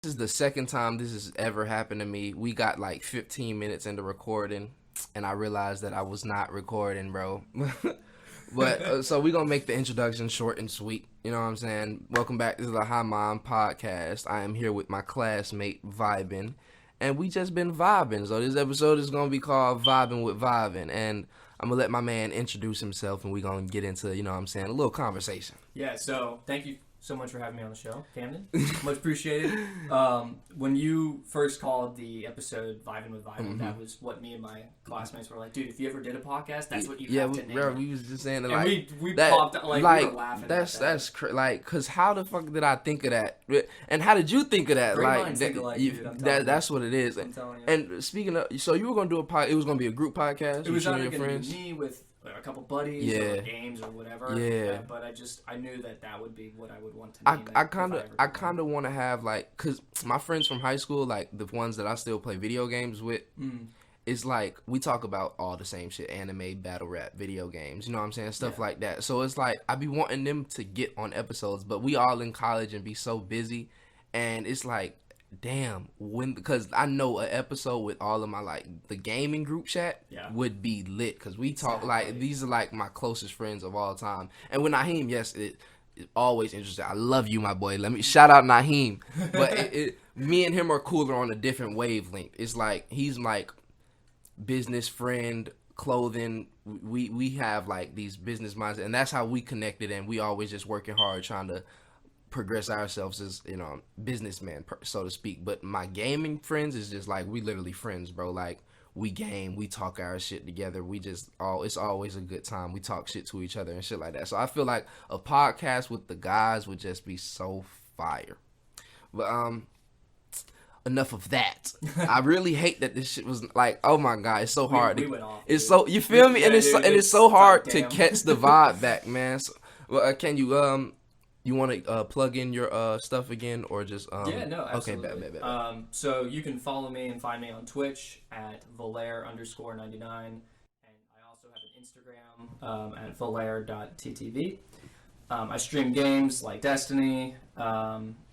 This is the second time this has ever happened to me. We got like 15 minutes into recording, and I realized that I was not recording, bro. But so we're gonna make the introduction short and sweet. You know what I'm saying? Welcome back to the Hi Mom podcast. I am here with my classmate Vibin, and we just been vibing. So this episode is gonna be called Vibin with Vibin, and I'm gonna let my man introduce himself, and we're gonna get into, you know what I'm saying, a little conversation. Yeah. So thank you so much for having me on the show, Camden. Much appreciated. When you first called the episode Vibin with Vivan, that was what me and my classmates were like, dude, if you ever did a podcast, that's what you have to name it. We was just saying that, and like, we popped we were laughing that's at that. that's like, cause how the fuck did I think of that? And how did you think of that? Great like, minds think alike, dude, I'm telling you. That's what it is. I'm telling you. And speaking of, so you were gonna do it was gonna be a group podcast. It was with either your going to friends. be me with a couple buddies or games or whatever. Yeah. But I knew that would be what I would want to name it. I kind of want to have, like, cause my friends from high school, like the ones that I still play video games with, it's like we talk about all the same shit: anime, battle rap, video games. You know what I'm saying? Stuff like that. So it's like I be wanting them to get on episodes, but we all in college and be so busy, and it's like, damn, because I know an episode with all of my, like, the gaming group chat would be lit, because we talk like these are like my closest friends of all time. And with Naheem, yes, it's always interesting. I love you, my boy. Let me shout out Naheem. But me and him are cooler on a different wavelength. It's like he's like business friend, clothing. We have like these business minds, and that's how we connected. And we always just working hard trying to progress ourselves as, you know, businessmen, so to speak. But my gaming friends is just like, we literally friends, bro. Like, we game, we talk our shit together, we just it's always a good time. We talk shit to each other and shit like that. So I feel like a podcast with the guys would just be so fire. But enough of that. I really hate that this shit was like, oh my god, it's so hard. We went off, it's dude. so, you feel me? And it's so hard to damn. catch the vibe back, man. So, can you you want to plug in your stuff again, or just yeah, no, absolutely. Okay, bet. So you can follow me and find me on Twitch at Valair_99, and I also have an Instagram at Valair.ttv. I stream games like Destiny.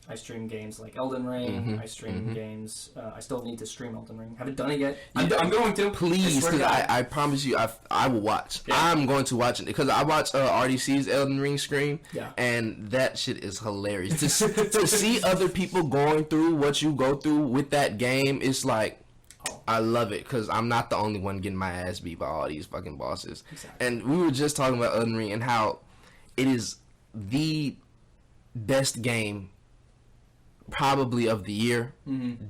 I stream games like Elden Ring. I stream games. I still need to stream Elden Ring. Haven't done it yet. I'm going to. Please, because I promise you, I will watch. Yeah. I'm going to watch it, because I watch RDC's Elden Ring stream, and that shit is hilarious. To see other people going through what you go through with that game, it's like, I love it, because I'm not the only one getting my ass beat by all these fucking bosses. Exactly. And we were just talking about Elden Ring and how it is the best game probably of the year.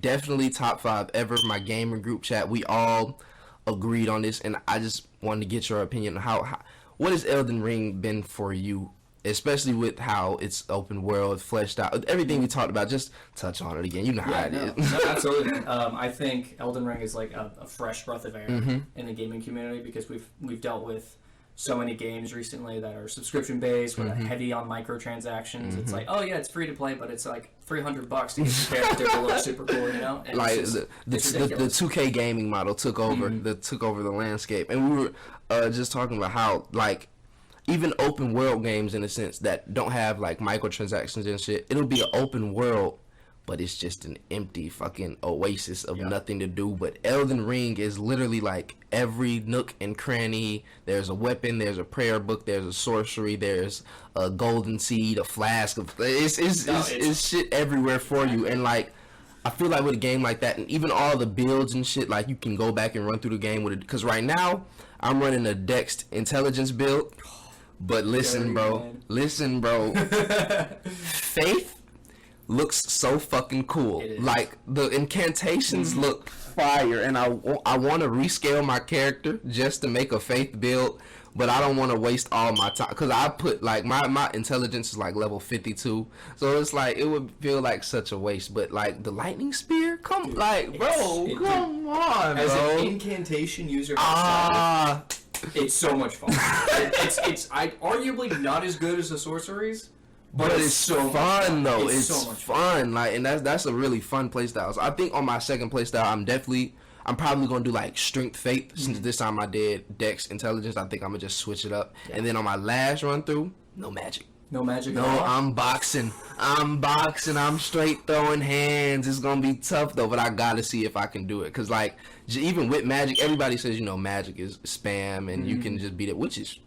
Definitely top 5 ever. My gamer group chat, we all agreed on this, and I just wanted to get your opinion on how what has Elden Ring been for you, especially with how it's open world, fleshed out, everything we talked about. Just touch on it again. You know how it is. No, absolutely. I think Elden Ring is like a fresh breath of air in the gaming community, because we've dealt with so many games recently that are subscription based, with heavy on microtransactions. It's like, oh yeah, it's free to play, but it's like $300 to get the character to look super cool, you know? And like the 2K gaming model took over the landscape, and we were just talking about how, like, even open world games, in a sense, that don't have like microtransactions and shit, it'll be an open world, but it's just an empty fucking oasis of nothing to do. But Elden Ring is literally like every nook and cranny. There's a weapon, there's a prayer book, there's a sorcery, there's a golden seed, a flask of it's shit everywhere for you. And like, I feel like with a game like that, and even all the builds and shit, like you can go back and run through the game with it. Because right now, I'm running a Dex intelligence build. But listen, bro. Faith looks so fucking cool. Like, the incantations look fire, and I want to rescale my character just to make a Faith build, but I don't want to waste all my time, because I put, like, my intelligence is like level 52, so it's like, it would feel like such a waste. But like the lightning spear, come on, bro. As an incantation user, it's so much fun. it's arguably not as good as the sorceries, but it's so fun though. It's so much fun. Like, and that's a really fun playstyle. So I think on my second playstyle, I'm probably gonna do like strength faith, since this time I did Dex intelligence. I think I'm gonna just switch it up. And then on my last run through, no magic. No magic. No, I'm boxing. I'm straight throwing hands. It's gonna be tough though, but I gotta see if I can do it. Cause like even with magic, everybody says magic is spam and you can just beat it, which is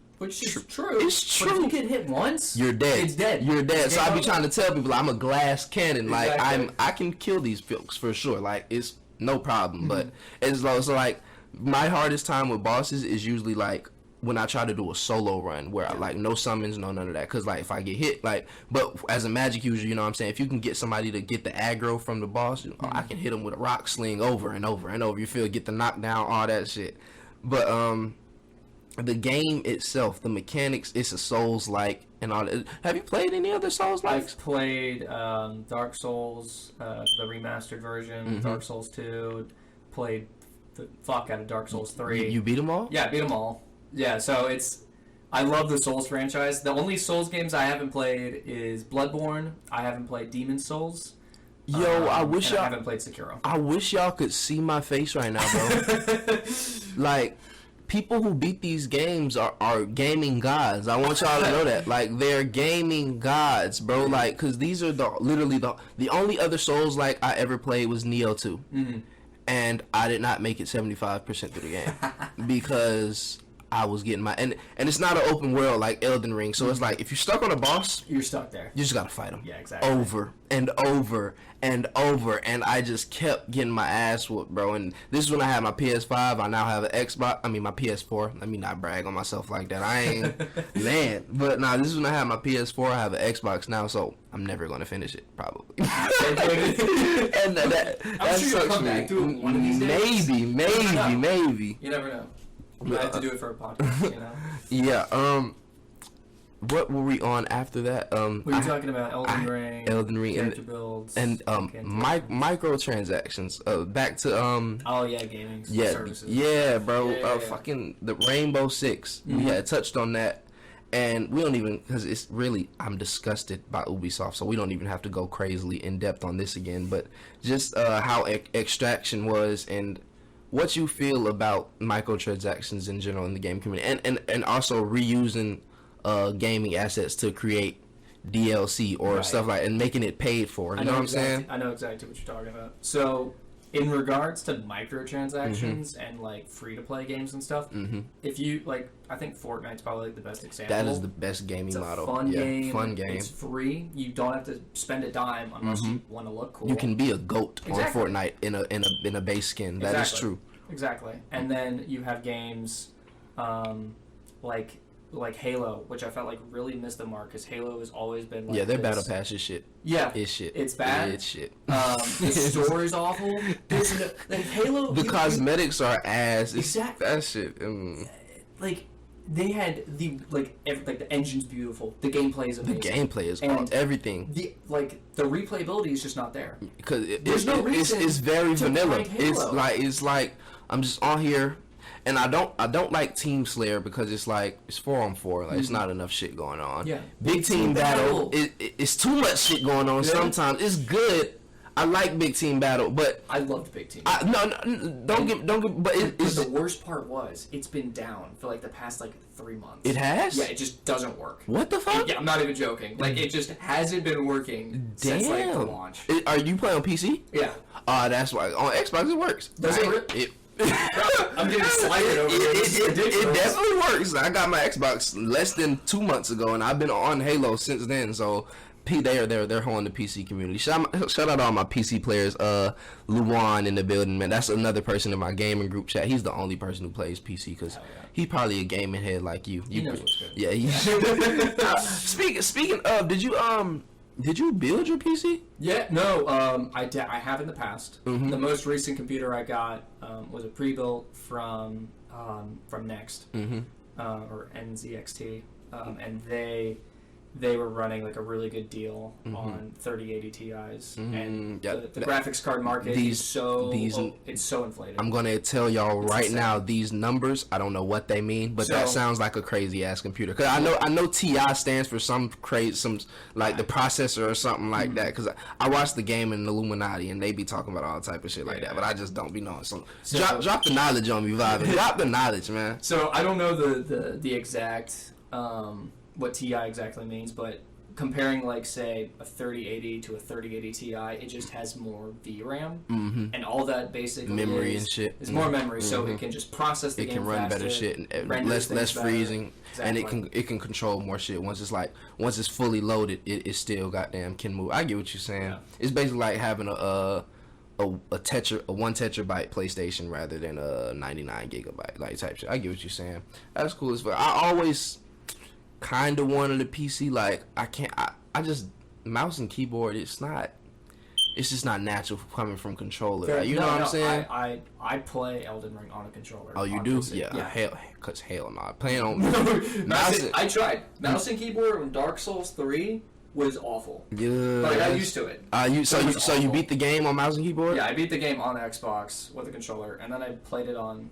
true. It's true. But if you get hit once, you're dead. It's dead. You're dead. It's so I be over. trying to tell people I'm a glass cannon. Exactly. Like I can kill these folks for sure. Like it's no problem. But it's low. So like my hardest time with bosses is usually like when I try to do a solo run where I like no summons, no none of that. Cause like if I get hit, like, but as a magic user, you know what I'm saying? If you can get somebody to get the aggro from the boss, I can hit them with a rock sling over and over and over. You feel, get the knockdown, all that shit. But the game itself, the mechanics, it's a Souls-like and all that. Have you played any other Souls-likes? I've played Dark Souls, the remastered version, Dark Souls 2, played the fuck out of Dark Souls 3. You beat them all? Yeah, I beat them all. Yeah, so I love the Souls franchise. The only Souls games I haven't played is Bloodborne. I haven't played Demon's Souls. Yo, I haven't played Sekiro. I wish y'all could see my face right now, bro. Like, people who beat these games are gaming gods. I want y'all to know that. Like, they're gaming gods, bro. Like, because these are literally the only other Souls like I ever played was Neo 2. And I did not make it 75% through the game because I was getting my and it's not an open world like Elden Ring, so it's like if you're stuck on a boss, you're stuck there. You just gotta fight him. Yeah, exactly. Over and over and over, and I just kept getting my ass whooped, bro. And this is when I had my PS5. I now have an Xbox. I mean my PS4. Let me not brag on myself like that. I ain't man, but nah. This is when I have my PS4. I have an Xbox now, so I'm never gonna finish it probably. And I'm sure you'll come back to it one of these days. Maybe. You never know. I have to do it for a podcast, Yeah. What were we on after that? We were talking about Elden Ring, character builds, and microtransactions. Back to gaming services. Yeah, bro. Fucking the Rainbow Six. We had touched on that, and we don't even because it's really I'm disgusted by Ubisoft, so we don't even have to go crazily in depth on this again. But just how extraction was and what you feel about microtransactions in general in the game community, and also reusing gaming assets to create DLC or stuff like, and making it paid for. You know what I'm saying? I know exactly what you're talking about. So, in regards to microtransactions and like free to play games and stuff, if you like, I think Fortnite's probably like the best example. That is the best gaming model. Fun game. It's free. You don't have to spend a dime unless you want to look cool. You can be a goat on Fortnite in a base skin. That is true. Exactly. And then you have games like Halo, which I felt like really missed the mark because Halo has always been like their battle pass is shit. Yeah, it's shit. It's bad. It's shit. The story's awful. Like Halo, the cosmetics are ass. Exactly. That shit. Like they had the the engine's beautiful. The gameplay is amazing. The gameplay is everything. The replayability is just not there because there's no reason. It's very vanilla. It's like I'm just on here. And I don't like Team Slayer because it's like it's 4-on-4. Like it's not enough shit going on. Yeah. Big Team Battle. It's too much shit going on. Yeah. Sometimes it's good. I like Big Team Battle, but I loved Big Team. Don't get. But it's the worst part was it's been down for like the past 3 months. It has. Yeah, it just doesn't work. What the fuck? Yeah, I'm not even joking. Like it just hasn't been working since the launch. Are you playing on PC? Yeah. That's why on Xbox it works. Does it work? I'm getting slighted over here. It definitely works. I got my Xbox less than 2 months ago, and I've been on Halo since then. So, they're holding the PC community. Shout out to all my PC players. Luan in the building, man. That's another person in my gaming group chat. He's the only person who plays PC because he's probably a gaming head like you. He knows what's good. Yeah. Speaking of, did you build your PC? Yeah, no, I have in the past. The most recent computer I got was a pre-built from Next, or NZXT, and they were running a really good deal on 3080 Ti's, and the graphics card market is so inflated. I'm gonna tell y'all right now, these numbers, I don't know what they mean, but that sounds like a crazy ass computer. Cause I know TI stands for some the processor or something like that. Cause I watched the game in Illuminati and they be talking about all type of shit like that, but I just don't be knowing. So drop the knowledge on me, Vibin. Drop the knowledge, man. So I don't know the exact. What TI exactly means, but comparing, like, say, a 3080 to a 3080 Ti, it just has more VRAM, and all that basically memory and shit. It's more memory, so it can just process the game It can run faster, better shit, and less freezing, exactly. and it can control more shit. Once it's fully loaded, it still goddamn can move. I get what you're saying. Yeah. It's basically like having a 1 terabyte PlayStation rather than a 99 gigabyte like type shit. I get what you're saying. That's cool as fuck. I always kind of wanted a PC. Like I just mouse and keyboard. It's just not natural coming from controller. Like, you know what I'm saying? I play Elden Ring on a controller. Oh, you do? PC. Yeah. Hell no. Playing on mouse. I tried mouse and keyboard on Dark Souls 3. Was awful. Yeah, but I got used to it. So you beat the game on mouse and keyboard? Yeah, I beat the game on Xbox with a controller, and then I played it on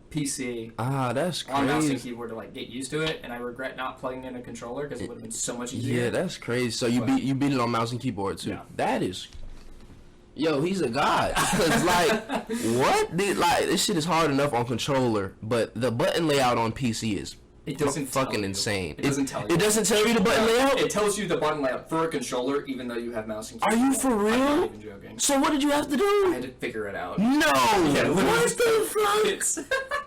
PC. That's crazy. On mouse and keyboard to like get used to it, and I regret not playing in a controller because it would have been so much easier. Yeah, that's crazy. So you beat it on mouse and keyboard too. Yeah. That is. Yo, he's a god. Cause like, what? This shit is hard enough on controller, but the button layout on PC is. It doesn't fucking insane. It doesn't tell you. It doesn't tell you the button layout? It tells you the button layout for a controller, even though you have mouse and keyboard. Are you for real? I'm not even joking. So what did you have to do? I had to figure it out. No! Yeah, what the fuck?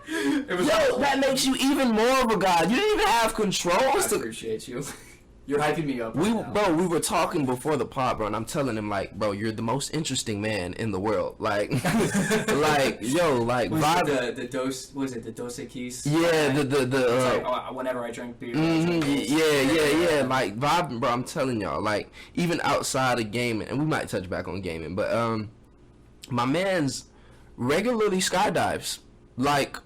It was Yo, that makes you even more of a god. You didn't even have controls. I appreciate you. You're hyping me up. We were talking before the pod, bro, and I'm telling him like, bro, you're the most interesting man in the world. Like, Vibin. The Dos Equis? Yeah, like, whenever I drink beer. Yeah. Like Vibin, bro. I'm telling y'all, like, even outside of gaming, and we might touch back on gaming, but my man's regularly skydives, like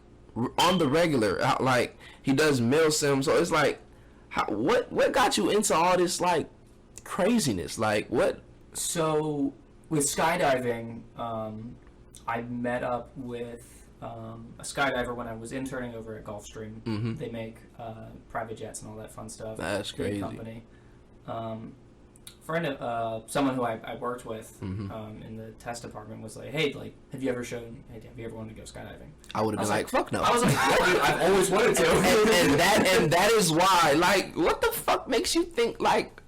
on the regular, like he does mill sim, so it's like. What got you into all this like craziness? Like what? So with skydiving, I met up with a skydiver when I was interning over at Gulfstream. Mm-hmm. They make private jets and all that fun stuff. That's crazy. Company. Friend of someone who I worked with in the test department was like, "Hey, like, have you ever wanted to go skydiving?" I would have been like, "Fuck no." I was like, "Yeah, dude, I've always wanted to." and that is why. Like, what the fuck makes you think like?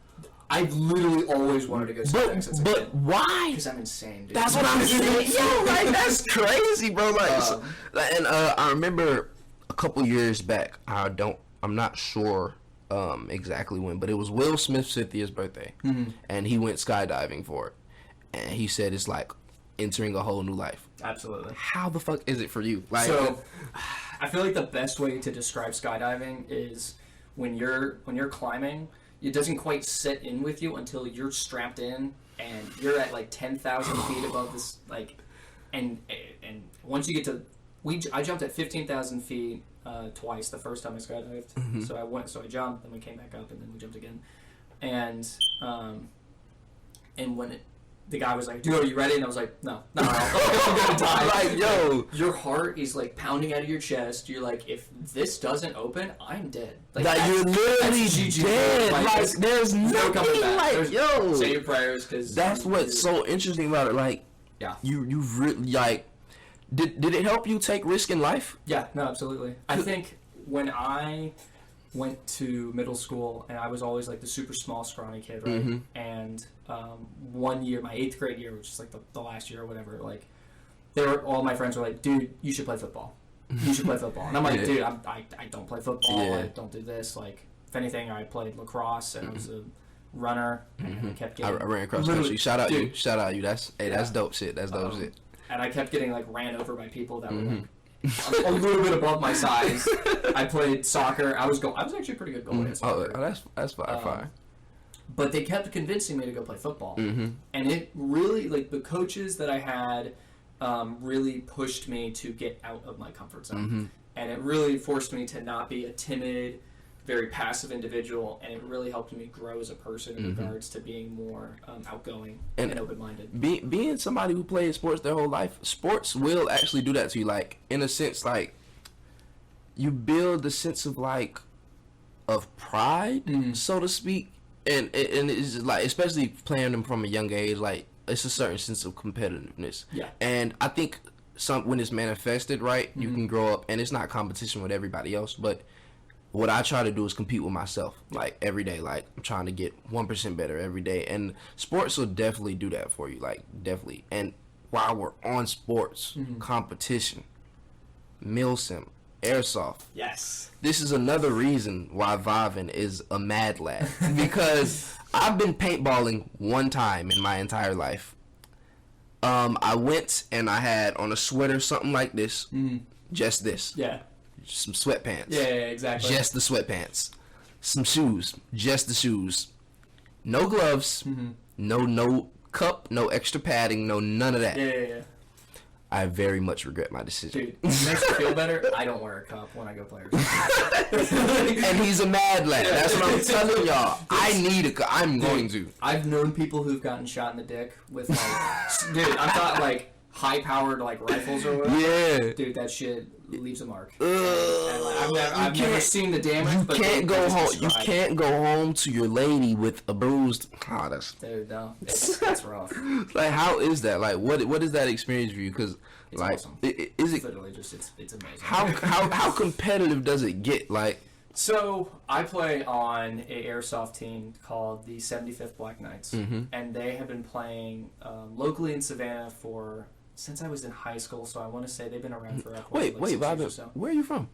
I've literally always wanted to go skydiving since but why? Because I'm insane, dude. That's what I'm saying. Yo, like that's crazy, bro. Like, I remember a couple years back. I'm not sure. Exactly when, but it was Will Smith's 50th birthday, and he went skydiving for it, and he said it's like entering a whole new life. Absolutely. How the fuck is it for you? Like, so, I feel like the best way to describe skydiving is when you're climbing, it doesn't quite set in with you until you're strapped in and you're at like 10,000 feet above this, like, and once you get to, I jumped at 15,000 feet. Twice. The first time I skydived, so I jumped, then we came back up, and then we jumped again, and when the guy was like, "Dude, are you ready?" and I was like, "No, I'm gonna die." Like, yo, your heart is like pounding out of your chest. You're like, if this doesn't open, I'm dead. Like you're literally dead. Like there's nothing. Like, yo, say your prayers, because that's what's so interesting about it. Like, yeah, you really like. Did it help you take risk in life? Yeah, no, absolutely. I think when I went to middle school, and I was always like the super small, scrawny kid, right? Mm-hmm. And 1 year, my 8th grade year, which is like the last year or whatever, like all my friends were like, "Dude, you should play football. You should play football." And I'm like, "Dude, I don't play football. Yeah. I don't do this." Like, if anything, I played lacrosse, and I was a runner, and I kept getting. I ran cross country. Shout out you. That's dope shit. That's dope shit. And I kept getting like ran over by people that were like a little bit above my size. I played soccer. I was actually a pretty good goalie at soccer. Oh, that's fine. But they kept convincing me to go play football, and it really, like, the coaches that I had really pushed me to get out of my comfort zone, and it really forced me to not be a timid, very passive individual, and it really helped me grow as a person in regards to being more outgoing and open-minded. Being somebody who played sports their whole life, sports will actually do that to you. Like, in a sense, like, you build a sense of, like, of pride, so to speak, and it's just, like, especially playing them from a young age, like, it's a certain sense of competitiveness. Yeah. And I think when it's manifested right, you can grow up, and it's not competition with everybody else, but what I try to do is compete with myself, like every day. Like I'm trying to get 1% better every day, and sports will definitely do that for you, like definitely. And while we're on sports, competition, milsim, airsoft. Yes. This is another reason why Vivan is a mad lad, because I've been paintballing one time in my entire life. I went and I had on a sweater something like this, just this. Yeah. Some sweatpants. Yeah, exactly. Just the sweatpants. Some shoes. Just the shoes. No gloves. No cup. No extra padding. No none of that. Yeah. I very much regret my decision. Dude, it makes you feel better. I don't wear a cup when I go play. And he's a mad lad. That's what I'm telling y'all. I need a cup. I'm going to. I've known people who've gotten shot in the dick with like, dude, I'm talking like high-powered like rifles or whatever. Yeah. Dude, that shit leaves a mark. And, like, I've never seen the damage. But can't go home. You can't go home to your lady with a bruised. Oh, that's. Dude, no, it's rough. Like, how is that? Like, what is that experience for you? Because, like, awesome. Is it literally just it's amazing. How competitive does it get? Like, so I play on a airsoft team called the 75th Black Knights, and they have been playing locally in Savannah since I was in high school. So I want to say they've been around for wait, Vibin, so. Where are you from?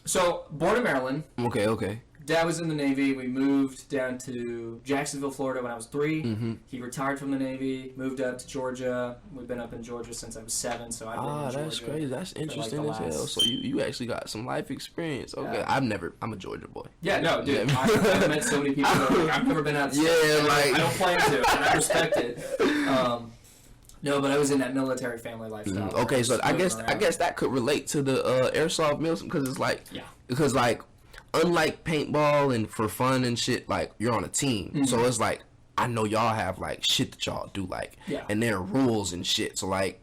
So born in Maryland. Okay. Dad was in the Navy. We moved down to Jacksonville, Florida when I was 3. He retired from the Navy, moved up to Georgia. We've been up in Georgia since I was 7, so I've been in Georgia. That's crazy. That's interesting like as hell. So you actually got some life experience. Okay. Yeah. I'm a Georgia boy. Yeah, no, dude. I've met so many people that are like, I've never been out of state. Yeah, like... I don't plan to, and I respect it. No, but I was in that military family lifestyle. Okay, so I guess that could relate to the airsoft milsim, because it's like... Yeah. Because, like, unlike paintball and for fun and shit, like, you're on a team. So it's like, I know y'all have, like, shit that y'all do, like, and there are rules and shit. So, like,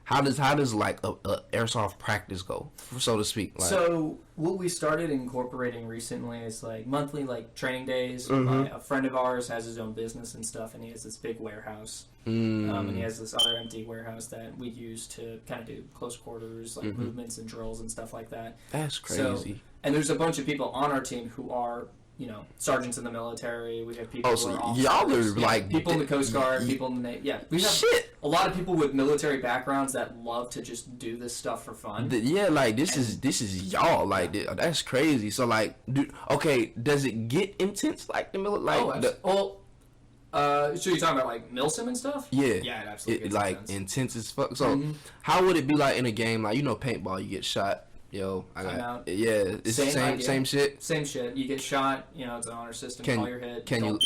how does like, a airsoft practice go, so to speak? Like, so, what we started incorporating recently is, like, monthly, like, training days. A friend of ours has his own business and stuff, and he has this big warehouse. And he has this other empty warehouse that we use to kind of do close quarters, like, movements and drills and stuff like that. That's crazy. So, and there's a bunch of people on our team who are, you know, sergeants in the military. We have people who are officers. Y'all are like... people in the Coast Guard, people in the Navy. Yeah, we have a lot of people with military backgrounds that love to just do this stuff for fun. Like, this is y'all. Like, that's crazy. So, like, does it get intense like the military? So you're talking about like milsim and stuff? Yeah, it absolutely gets like intense as fuck. So how would it be like in a game, like, you know, paintball? You get shot. Yo, it's same shit. Same shit. You get shot. You know, it's an honor system. Call your hit. Can you?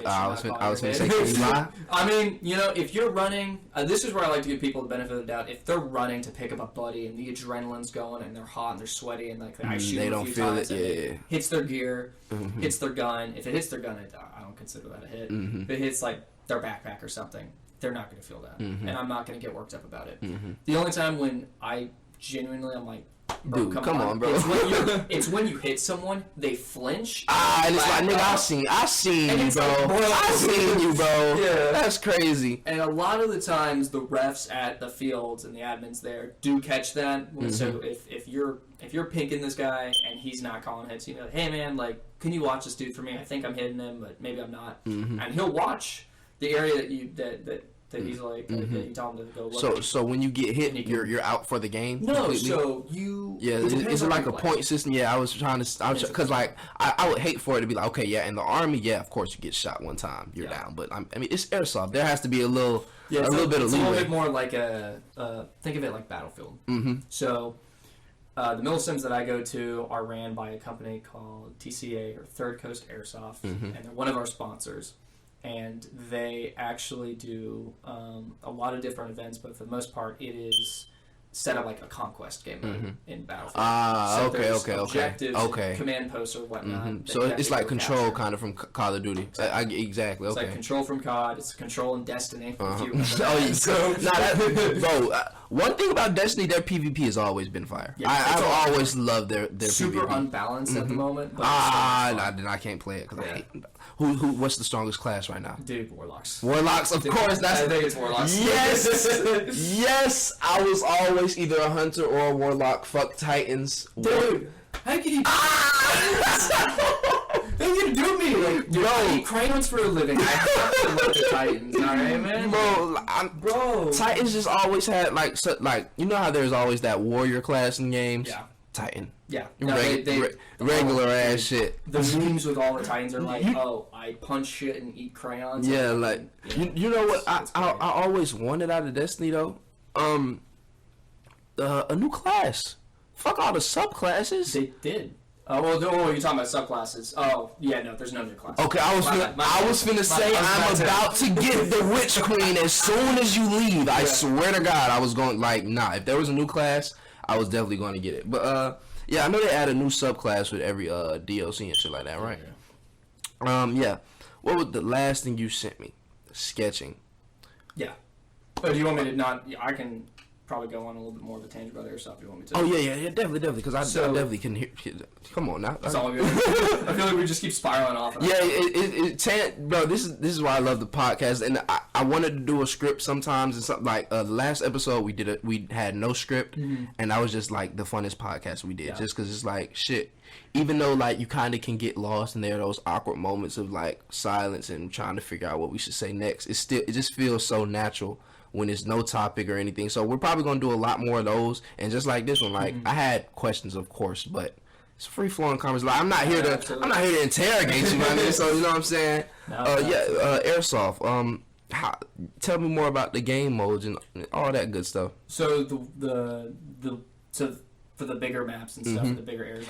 I was gonna say, can you lie? I mean, you know, if you're running, this is where I like to give people the benefit of the doubt. If they're running to pick up a buddy and the adrenaline's going and they're hot and they're sweaty and like I shoot them a few times, it hits their gear, hits their gun. If it hits their gun, I don't consider that a hit. If it hits like their backpack or something, they're not going to feel that, and I'm not going to get worked up about it. The only time when I genuinely, I'm like, bro, dude, come on, bro. It's when you hit someone, they flinch. And it's like, nigga, I seen you, bro. I seen you, bro. Yeah, that's crazy. And a lot of the times, the refs at the fields and the admins there do catch that. So if you're pinking this guy and he's not calling hits, you know, hey man, like, can you watch this dude for me? I think I'm hitting him, but maybe I'm not. And he'll watch the area that he's like, that you tell him to go look. So when you get hit, you're out for the game? No, completely? So you... Yeah, is it like a point system? Yeah, I was trying to... Because, like, I would hate for it to be like, okay, yeah, in the Army, yeah, of course you get shot one time, you're down. But, I mean, it's airsoft. There has to be a little bit of leeway. It's a little bit more like think of it like Battlefield. So... the milsims that I go to are ran by a company called TCA, or Third Coast Airsoft, and they're one of our sponsors. And they actually do a lot of different events, but for the most part, it is set up like a conquest game mode in Battlefield. Objectives, command posts or whatnot. So it's like Control kind of from Call of Duty. Exactly. It's like Control from COD. It's Control in Destiny. Bro, one thing about Destiny, their PvP has always been fire. Yeah, I've always loved their super PvP. Unbalanced at the moment. But I can't play it because I hate them. What's the strongest class right now? Dude, Warlocks. Warlocks, of course. I think it's Warlocks. Yes, I was always either a Hunter or a Warlock. Fuck Titans. Dude, How can you? They can do me, like, dude, I eat crayons for a living. I have to love the Titans, alright, man? Bro, Titans just always had, like, you know how there's always that warrior class in games? Yeah. Titan. Yeah. No, regular ass shit. The memes with all the Titans are like, oh, I punch shit and eat crayons. Yeah, like, you know what I always wanted out of Destiny, though? A new class. Fuck all the subclasses. They did. Well, you're talking about subclasses. Oh, yeah, no, there's no new class. Okay, I was finna say I'm about to get the Witch Queen as soon as you leave. I swear to God, I was going, like, nah, if there was a new class, I was definitely going to get it. But, yeah, I know they add a new subclass with every DLC and shit like that, right? Yeah. What was the last thing you sent me? Sketching. Yeah. But do you want me to not... I can... probably go on a little bit more of a tangent about airsoft if you want me to. Oh yeah, definitely, because I definitely can hear. Come on now. That's all good. I feel like we just keep spiraling off. Yeah, bro. This is why I love the podcast, and I wanted to do a script sometimes, and something like the last episode we had no script, and that was just like the funnest podcast we did, just because it's like shit. Even though like you kind of can get lost and there are those awkward moments of like silence and trying to figure out what we should say next, it just feels so natural when there's no topic or anything. So we're probably gonna do a lot more of those. And just like this one, like I had questions, of course, but it's free flowing conversation. Like, I'm not here to interrogate you, man. So you know what I'm saying? Airsoft. Tell me more about the game modes and all that good stuff. So for the bigger maps and stuff, the bigger areas.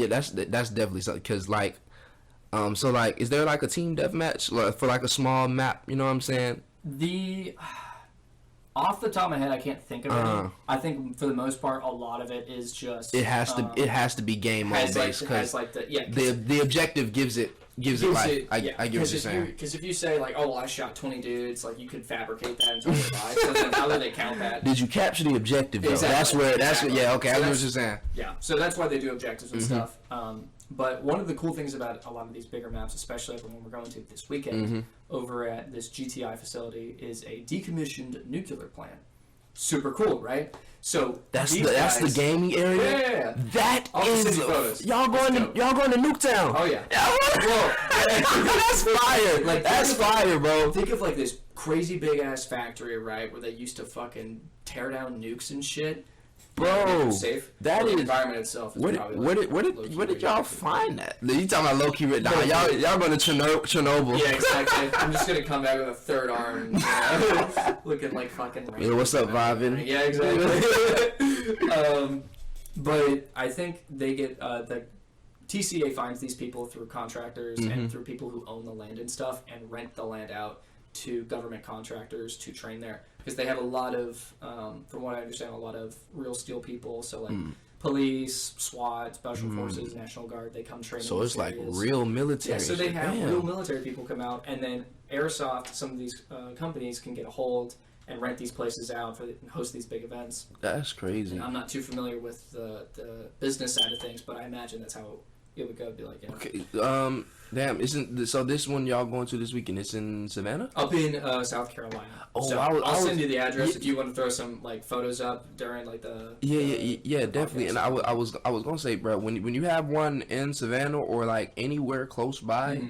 That's definitely something. Cause like, so like, is there like a team deathmatch for like a small map? You know what I'm saying? Off the top of my head, I can't think of any. I think for the most part, a lot of it is just it has to be game mode based because the objective gives it life. I get what you're saying. Because if you say like, oh, well, I shot 20 dudes, like you could fabricate that into your life. So then how do they count that? Did you capture the objective? Though? Exactly. That's what. Yeah, okay, I know what you're saying. Yeah, so that's why they do objectives and stuff. But one of the cool things about a lot of these bigger maps, especially like the one we're going to this weekend, over at this GTI facility, is a decommissioned nuclear plant. Super cool, right? So that's the gaming area. Yeah. That is y'all going to Nuketown. Oh yeah. That's fire. Like that's fire, bro. Think of like this crazy big ass factory, right, where they used to fucking tear down nukes and shit. Bro, safe. That is the environment itself. Is where did y'all find that? You talking about low key? Y'all going to Chernobyl? Yeah, exactly. I'm just gonna come back with a third arm, looking like fucking. Yeah, what's up, Vibin? Yeah, exactly. But I think they get the TCA finds these people through contractors and through people who own the land and stuff, and rent the land out to government contractors to train there. Because they have a lot of, from what I understand, a lot of real steel people. So like police, SWAT, Special Forces, National Guard, they come train. So it's like real military. Yeah, so they have real military people come out, and then Airsoft, some of these companies can get a hold and rent these places out and host these big events. That's crazy. And I'm not too familiar with the business side of things, but I imagine that's how it would go. It'd be like, okay, damn, so this one y'all going to this weekend? It's in Savannah? Up in South Carolina. Oh, so I'll send you the address if you want to throw some like photos up during like the definitely. And I was gonna say, bro, when you have one in Savannah or like anywhere close by,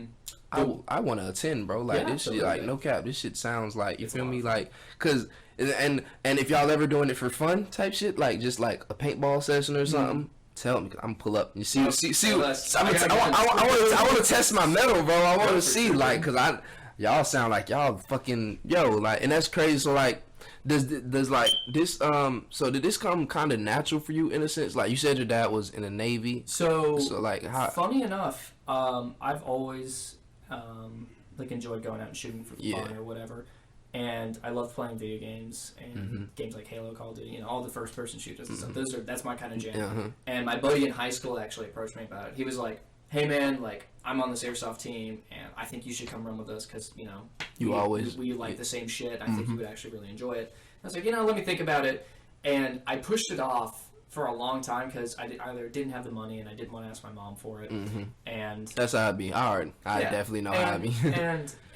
I want to attend, bro. Like this shit, like no cap, this shit sounds like you feel me, like cause and if y'all ever doing it for fun type shit, like just like a paintball session or something. Tell me, I'm pull up. You see. I want to test my metal, bro. I want to see, like, cause y'all sound like y'all fucking like, and that's crazy. So like, does like this so did this come kind of natural for you in a sense? Like you said, your dad was in the Navy. So like, how? Funny enough, I've always like enjoyed going out and shooting for fun or whatever. And I love playing video games and games like Halo, Call of Duty, all the first-person shooters and stuff. That's my kind of jam. And my buddy in high school actually approached me about it. He was like, "Hey man, like I'm on this airsoft team, and I think you should come run with us because we like the same shit. I think you would actually really enjoy it." I was like, let me think about it. And I pushed it off for a long time because I either didn't have the money and I didn't want to ask my mom for it. And that's how I'd be. I definitely know how I'd be.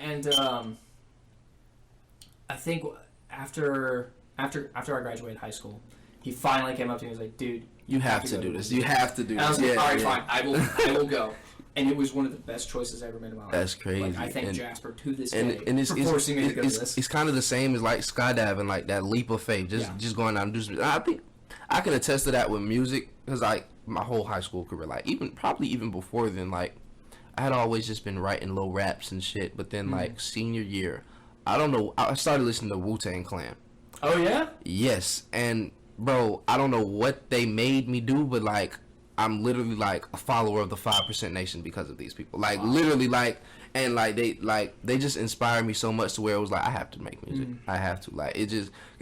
and I think after I graduated high school, he finally came up to me and was like, dude, you have to do this. You have to do this. And I was like, all right, fine. I will go. And it was one of the best choices I ever made in my life. That's crazy. Like, I thank Jasper to this day for forcing me to go to this. It's kind of the same as like skydiving, like that leap of faith, just going out and do something. I think I can attest to that with music, because like my whole high school career, like probably even before then, like I had always just been writing low raps and shit. But then like senior year, I don't know, I started listening to Wu-Tang Clan. Oh yeah? Yes, and bro, I don't know what they made me do, but like I'm literally like a follower of the 5% Nation because of these people. Like literally, like, and like they just inspire me so much to where it was like I have to make music. I have to. Like it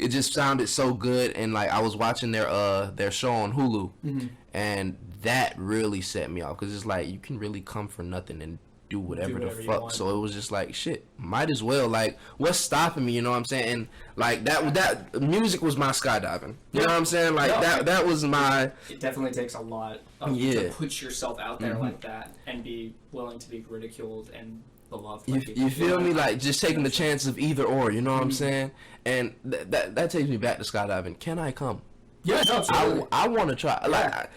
just sounded so good. And like I was watching their show on Hulu, and that really set me off, because it's like you can really come for nothing and do whatever the fuck. So it was just like, shit, might as well. Like, what's stopping me? You know what I'm saying? And like that music was my skydiving. You know what I'm saying? Like that was my. It definitely takes a lot to put yourself out there like that and be willing to be ridiculed and beloved. You feel me? Like just taking the chance of either or. You know what I'm saying? And that takes me back to skydiving. Can I come? Yeah, no, absolutely. I want to try. Like,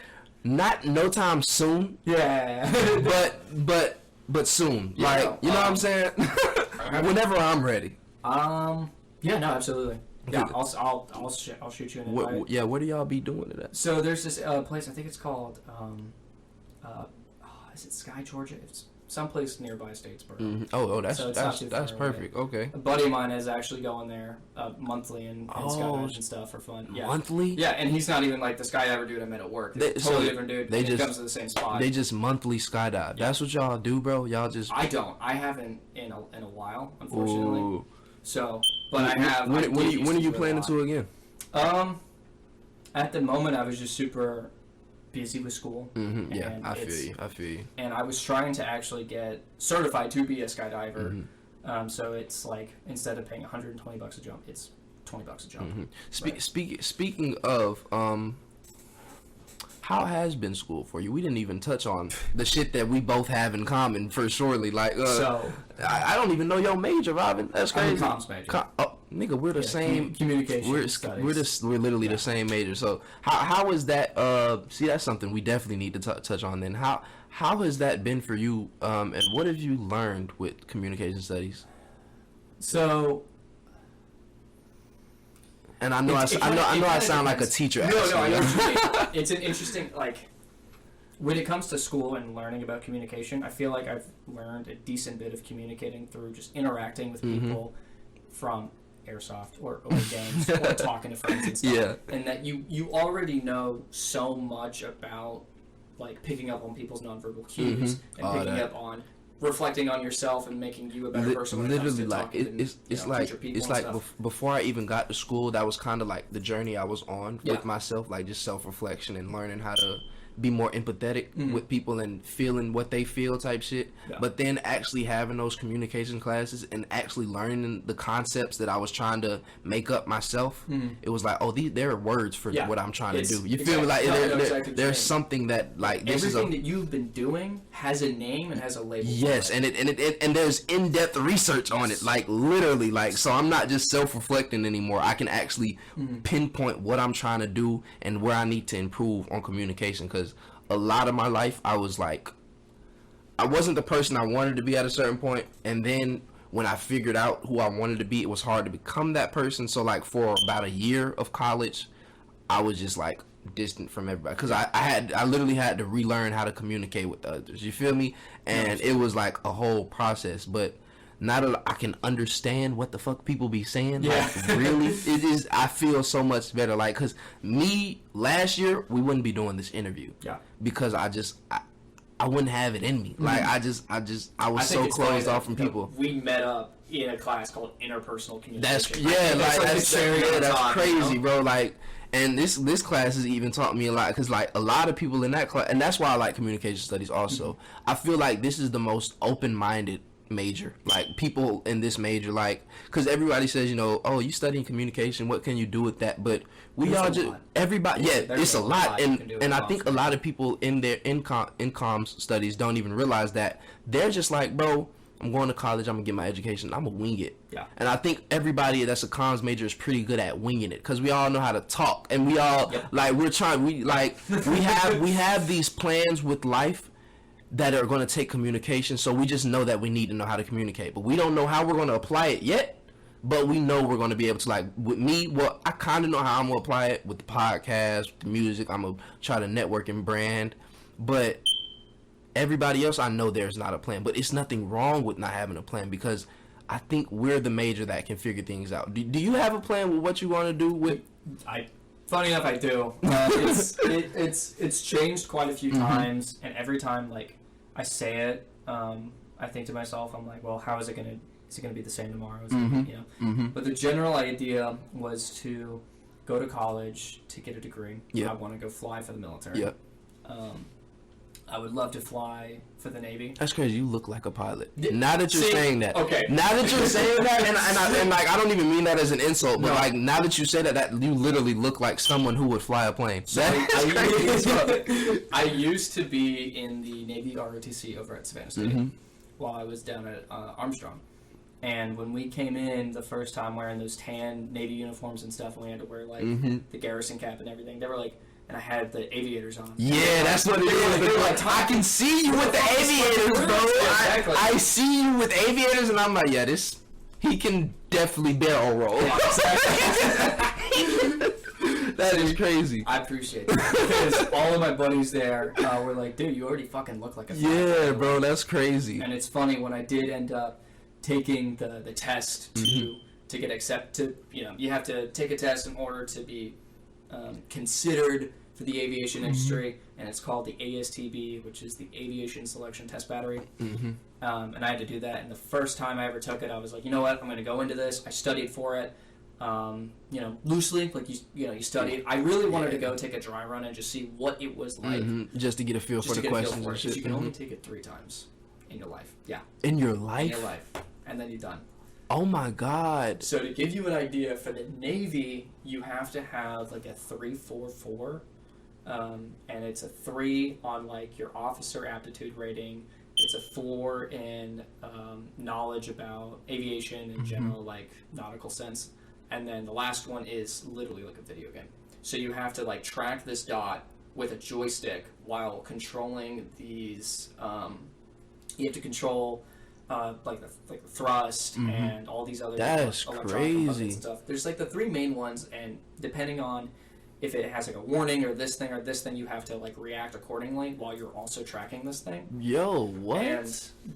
not no time soon. Yeah. But soon, like, you know what I'm saying? Whenever I'm ready. Yeah, no, absolutely. Yeah, I'll shoot you an invite. What do y'all be doing to that? So there's this place, I think it's called, is it Sky, Georgia? It's someplace nearby Statesboro. Oh, that's perfect. Away. Okay. A buddy of mine is actually going there monthly and skydives and stuff for fun. Yeah. Monthly? Yeah, and he's not even like the skydiver dude I met at work. He's a totally different dude. He comes to the same spot. They just monthly skydive. Yeah. That's what y'all do, bro? Y'all just... I don't. I haven't in a while, unfortunately. Ooh. So, but I have... When are you planning to again? At the moment, I was just super busy with school. Yeah, I feel you. And I was trying to actually get certified to be a skydiver. So it's like, instead of paying $120 a jump, it's $20 a jump. Speaking of, how has been school for you? We didn't even touch on the shit that we both have in common, for surely. Like, I don't even know your major, Robin. That's crazy. I'm a comms major. Nigga, we're the same. Communication. We're literally the same major. So how is that? See, that's something we definitely need to touch on. Then how has that been for you? And what have you learned with communication studies? So. And I know I sound like a teacher. No, I know what you mean. It's an interesting, like, when it comes to school and learning about communication, I feel like I've learned a decent bit of communicating through just interacting with people from airsoft or games or talking to friends and stuff. Yeah. And that you already know so much about, like, picking up on people's nonverbal cues and picking up on reflecting on yourself and making you a better person when it comes to talking it's like before I even got to school, that was kind of like the journey I was on with myself, like just self-reflection and learning how to be more empathetic with people and feeling what they feel type shit. But then actually having those communication classes and actually learning the concepts that I was trying to make up myself, it was like, oh, there are words for what I'm trying to do. You feel me? Like there's something that, like, this everything that you've been doing has a name and has a label. Yes, and there's in-depth research on it, like literally, like, so I'm not just self-reflecting anymore. I can actually pinpoint what I'm trying to do and where I need to improve on communication, because a lot of my life I was like, I wasn't the person I wanted to be at a certain point, and then when I figured out who I wanted to be, it was hard to become that person. So like for about a year of college, I was just like distant from everybody, because I literally had to relearn how to communicate with others. You feel me? And it was like a whole process. But now that I can understand what the fuck people be saying, like, really, it is. I feel so much better. Like, cause me last year, we wouldn't be doing this interview. Because I wouldn't have it in me. Like, I was so closed off from people. We met up in a class called interpersonal communication. That's crazy, bro. Like, and this class has even taught me a lot, because like a lot of people in that class, and that's why I like communication studies also. I feel like this is the most open-minded major. Like, people in this major, like, because everybody says, you know, oh, you studying communication, what can you do with that? But we all just, everybody, it's a lot. And I think a lot of people in their in comms studies don't even realize that. They're just like, bro, I'm going to college. I'm gonna get my education. I'm gonna wing it. Yeah. And I think everybody that's a comms major is pretty good at winging it because we all know how to talk, and we all like we have these plans with life that are going to take communication. So we just know that we need to know how to communicate, but we don't know how we're going to apply it yet. But we know we're going to be able to, like, with me, well, I kind of know how I'm going to apply it with the podcast, with the music. I'm going to try to network and brand. But everybody else, I know there's not a plan. But it's nothing wrong with not having a plan because I think we're the major that can figure things out. Do you have a plan with what you want to do with? Funny enough, I do. It's changed quite a few times, and every time, like, I say it, I think to myself, I'm like, well, how is it going to... Is it going to be the same tomorrow? But the general idea was to go to college to get a degree. I want to go fly for the military. I would love to fly for the Navy. That's crazy. You look like a pilot. Now that you're saying that. Okay. Now that you're saying that, and like, I don't even mean that as an insult, but like, now that you say that you literally look like someone who would fly a plane. So I used to be in the Navy ROTC over at Savannah State while I was down at Armstrong. And when we came in the first time wearing those tan Navy uniforms and stuff, and we had to wear, like, the garrison cap and everything, they were like, and I had the aviators on. Yeah, that's what it is. They were like, I can see you with the aviators, bro. Exactly. I see you with aviators, and I'm like, yeah, he can definitely barrel roll. Yeah, exactly. That is crazy. I appreciate that. Because all of my buddies there were like, dude, you already fucking look like a fly. Yeah, bro, that's crazy. And it's funny, when I did end up taking the test to get accepted, you have to take a test in order to be considered for the aviation industry, and it's called the ASTB, which is the Aviation Selection Test Battery. And I had to do that, and the first time I ever took it, I was like, you know what, I'm going to go into this. I studied for it, loosely, like you studied. I really wanted to go take a dry run and just see what it was like, just to get a feel for the questions and shit. You can only take it 3 times in your life. Yeah. In your life? In your life. And then you're done. Oh my God. So to give you an idea, for the Navy, you have to have like a 344, and it's a 3 on like your officer aptitude rating. It's a 4 in knowledge about aviation in general, like nautical sense. And then the last one is literally like a video game. So you have to like track this dot with a joystick while controlling these. You have to control like the thrust and all these other crazy and stuff. There's like the 3 main ones, and depending on if it has like a warning or this thing, you have to like react accordingly while you're also tracking this thing. Yo, what? And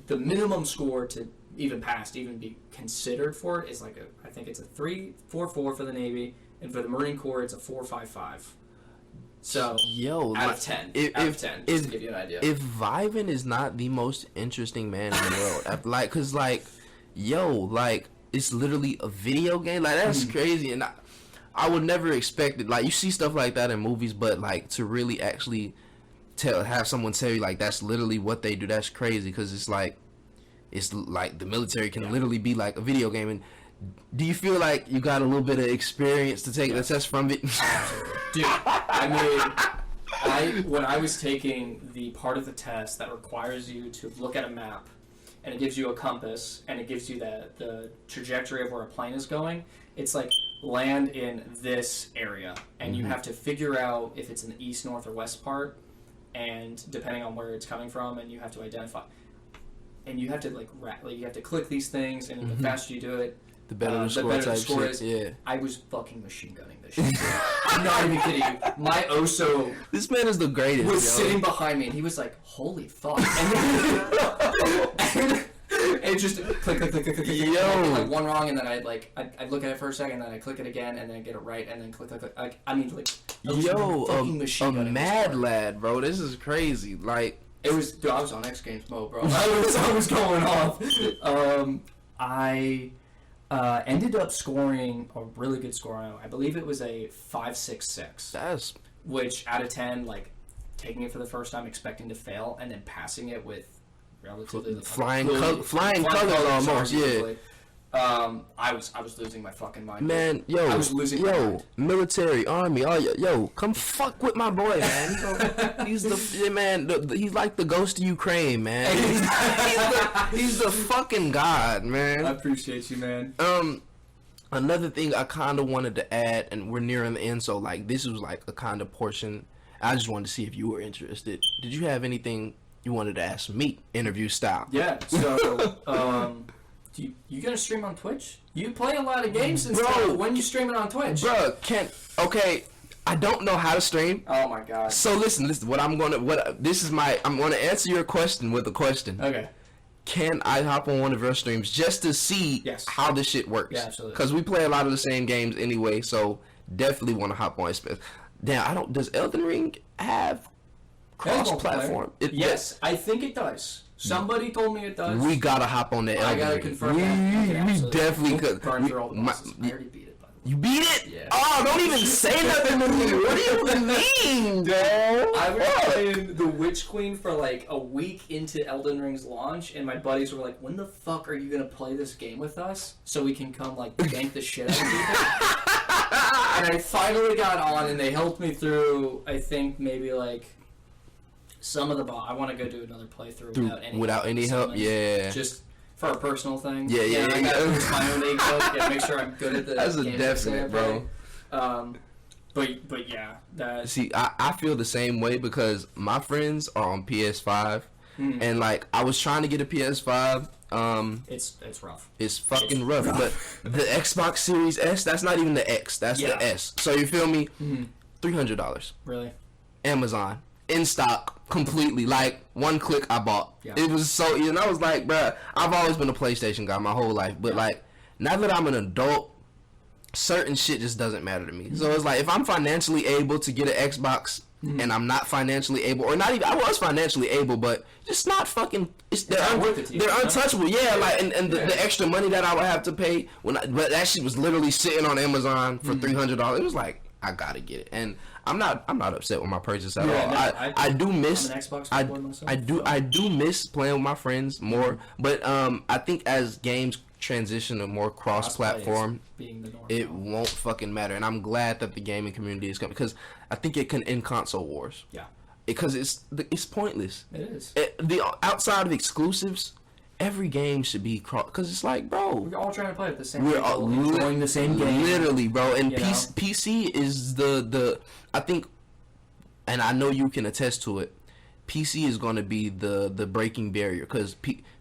the minimum score to even pass, to even be considered for it, is like I think it's a 344 for the Navy, and for the Marine Corps it's a 455. So, out of 10. Just to give you an idea. If Vivan is not the most interesting man in the world, like, cause like, it's literally a video game. Like, that's crazy, and I would never expect it. Like, you see stuff like that in movies, but like to really actually have someone tell you like that's literally what they do. That's crazy, cause it's like the military can literally be like a video game. And do you feel like you got a little bit of experience to take the test from it? Dude, I mean, when I was taking the part of the test that requires you to look at a map, and it gives you a compass, and it gives you the trajectory of where a plane is going, it's like land in this area, and you have to figure out if it's in the east, north, or west part, and depending on where it's coming from, and you have to identify. And you have to like you have to click these things, and the faster you do it, the better the score is. Yeah. I was fucking machine gunning this shit. I'm not even kidding you. My Oso... This man is the greatest, was sitting behind me, and he was like, holy fuck. And it just click. Yo. Like one wrong, and then I'd look at it for a second, and then I'd click it again, and then I'd get it right, and then click. I mean, like... a mad lad, bro. This is crazy. Like... It was... Dude, I was on X Games mode, bro. I was going off. I... ended up scoring a really good score. I believe it was a 5.66. Which out of 10, like taking it for the first time, expecting to fail, and then passing it with relatively flying colors almost. Yeah. I was losing my fucking mind. Man, dude. I was losing my mind. Military, army, come fuck with my boy, man. He's the man. He's like the ghost of Ukraine, man. He's the fucking god, man. I appreciate you, man. Another thing I kind of wanted to add, and we're nearing the end, so like this was like a kind of portion. I just wanted to see if you were interested. Did you have anything you wanted to ask me, interview style? Yeah. So, you gonna stream on Twitch? You play a lot of games and stuff. When you stream it on Twitch? Bro, okay, I don't know how to stream. Oh my god. So listen, I'm gonna answer your question with a question. Okay. Can I hop on one of your streams just to see how this shit works? Yeah, absolutely. Because we play a lot of the same games anyway, so definitely want to hop on. Damn, does Elden Ring have cross-platform? Yes, I think it does. Somebody told me it does. We gotta hop on that Elden Ring. I gotta confirm that. We definitely could. Burn through all the bosses. I already beat it, by the way. You beat it? Yeah. Oh, don't even say nothing to me. What do you mean, bro? I was playing the Witch Queen for like a week into Elden Ring's launch, and my buddies were like, when the fuck are you gonna play this game with us so we can come like gank the shit out of people? And I finally got on, and they helped me through, I think, maybe like some of the boss. I want to go do another playthrough without any help. Yeah. Just for a personal thing. Yeah. I got to boost my own ego. Yeah, make sure I'm good at the That's a game definite, bro. But yeah, that. See, I feel the same way because my friends are on PS5, and like I was trying to get a PS5. It's rough. It's fucking rough. But the Xbox Series S, that's not even the X. That's the S. So you feel me? $300. Really? Amazon. In stock. Completely. Like, one click I bought. Yeah. It was so... And I was like, bruh, I've always been a PlayStation guy my whole life. But, like, now that I'm an adult, certain shit just doesn't matter to me. So it's like, if I'm financially able to get an Xbox... and I'm not financially able, or not even, I was financially able, but just not fucking, they're untouchable. Yeah, like, and the extra money that I would have to pay, but that shit was literally sitting on Amazon for $300. It was like, I gotta get it. And I'm not upset with my purchase at all. I do miss, I'm an Xbox fanboy myself, I do miss playing with my friends more, but I think as games transition to more cross-platform, it won't fucking matter. And I'm glad that the gaming community is coming, because I think it can end console wars. Yeah. Because it's pointless. It is. Outside of exclusives, every game should be cross. Because it's like, bro, we're all trying to play at the same time. We're all enjoying the same game. Literally, bro. And PC is the I think, and I know you can attest to it. PC is going to be the breaking barrier, because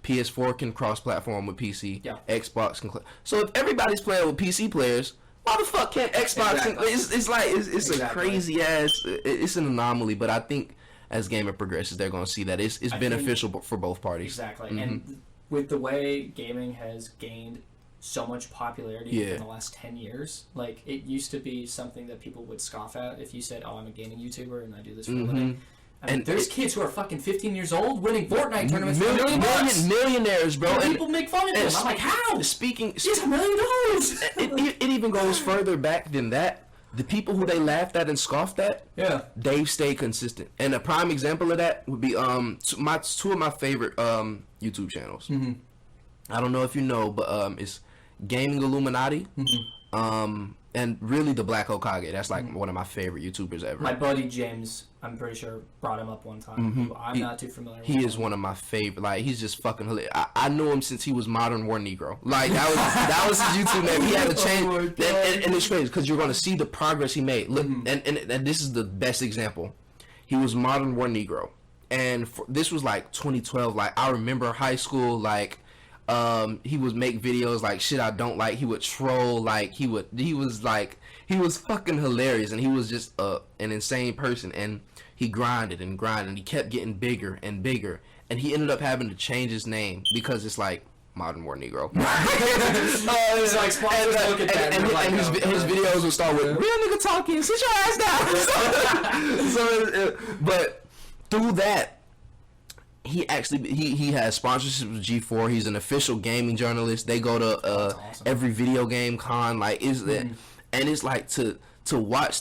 PS4 can cross-platform with PC. Yeah. Xbox can. So if everybody's playing with PC players, why the fuck can't Xbox? Exactly. It's like it's a crazy ass. It's an anomaly, but I think as gaming progresses, they're going to see that it's beneficial for both parties. Exactly, and with the way gaming has gained so much popularity in the last 10 years, like it used to be something that people would scoff at if you said, "Oh, I'm a gaming YouTuber and I do this for a living." I mean, there's kids who are fucking 15 years old winning Fortnite tournaments for $1 million. Millionaires, bro. And people make fun of them. I'm like, how? It's $1 million. It even goes further back than that. The people who they laughed at and scoffed at, they've stayed consistent. And a prime example of that would be two of my favorite YouTube channels. I don't know if you know, but it's Gaming Illuminati. And really the Black Hokage. That's like one of my favorite YouTubers ever. My buddy James, I'm pretty sure, brought him up one time. I'm not too familiar with him. He is one of my favorite. Like, he's just fucking hilarious. I knew him since he was Modern War Negro. Like, that was his YouTube name. He had to change. And it's crazy because you're going to see the progress he made. Look, and this is the best example. He was Modern War Negro. And this was like 2012. Like, I remember high school, like, he would make videos like shit I don't like. He would troll, like he was fucking hilarious, and he was just an insane person. And he grinded and grinded, and he kept getting bigger and bigger, and he ended up having to change his name because it's like Modern War Negro. It's like sponsors look at that, and his videos would start with real nigga talking, sit your ass down. But through that, he actually he has sponsorships with G4. He's an official gaming journalist. They go to awesome. Every video game con, like and it's like to watch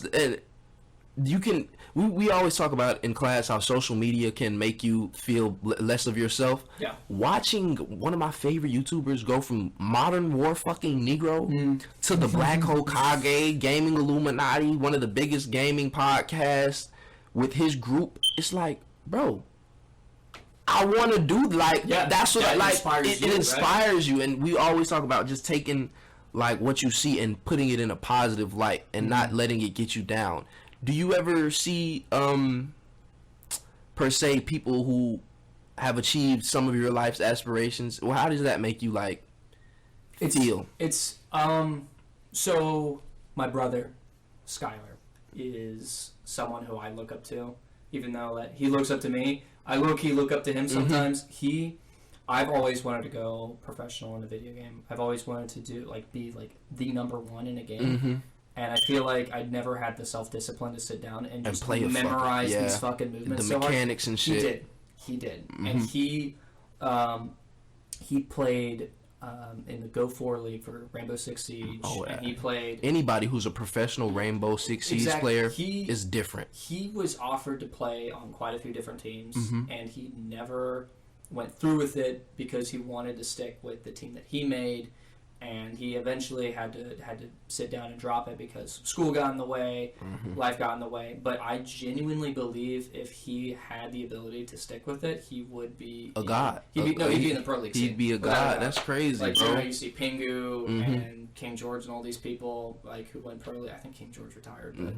you can. We always talk about in class how social media can make you feel less of yourself. Yeah. Watching one of my favorite YouTubers go from modern war fucking Negro to the Black Hokage, Gaming Illuminati, one of the biggest gaming podcasts with his group, it's like, bro, I want to do that's what it inspires you. And we always talk about just taking like what you see and putting it in a positive light and not letting it get you down. Do you ever see, per se, people who have achieved some of your life's aspirations? Well, how does that make you, like, feel? So, my brother, Skylar, is someone who I look up to, even though that he looks up to me. I low-key look up to him sometimes. I've always wanted to go professional in a video game. I've always wanted to be the number one in a game. And I feel like I'd never had the self-discipline to sit down and just memorize these fucking movements. The mechanics and shit. He did. And he played in the Go 4 League for Rainbow Six Siege. And he played... Anybody who's a professional Rainbow Six Siege player is different. He was offered to play on quite a few different teams, and he never went through with it because he wanted to stick with the team that he made. And he eventually had to sit down and drop it because school got in the way, life got in the way. But I genuinely believe if he had the ability to stick with it, he would be a god. He'd be in the pro league. He'd be a god. That's crazy, like, bro. You see Pingu and King George and all these people like who went pro league. I think King George retired, but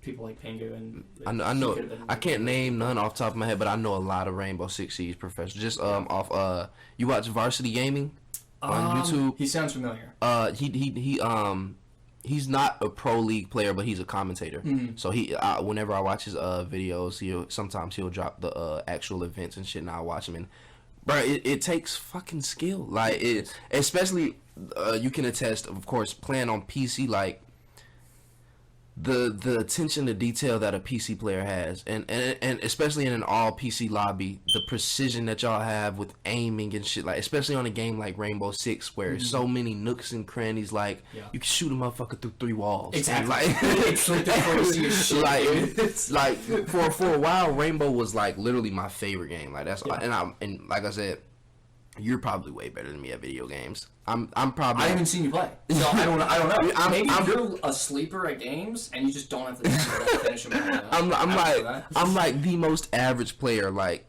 people like Pingu and I know. I can't name none off the top of my head, but I know a lot of Rainbow Six Siege professionals. Just off. You watch Varsity Gaming on YouTube? He sounds familiar. He's not a pro league player, but he's a commentator. So whenever I watch his videos, sometimes he'll drop the actual events and shit, and I'll watch him. And bro, it takes fucking skill. Like especially you can attest, of course, playing on PC. Like the attention to detail that a PC player has, and especially in an all PC lobby, the precision that y'all have with aiming and shit, like especially on a game like Rainbow Six where so many nooks and crannies, like you can shoot a motherfucker through 3 walls. Exactly. Like for a while, Rainbow was like literally my favorite game. Like and like I said, you're probably way better than me at video games. I'm probably. I haven't seen you play, so I don't know. Maybe you're a sleeper at games, and you just don't have the time to finish them. I'm like the most average player, like,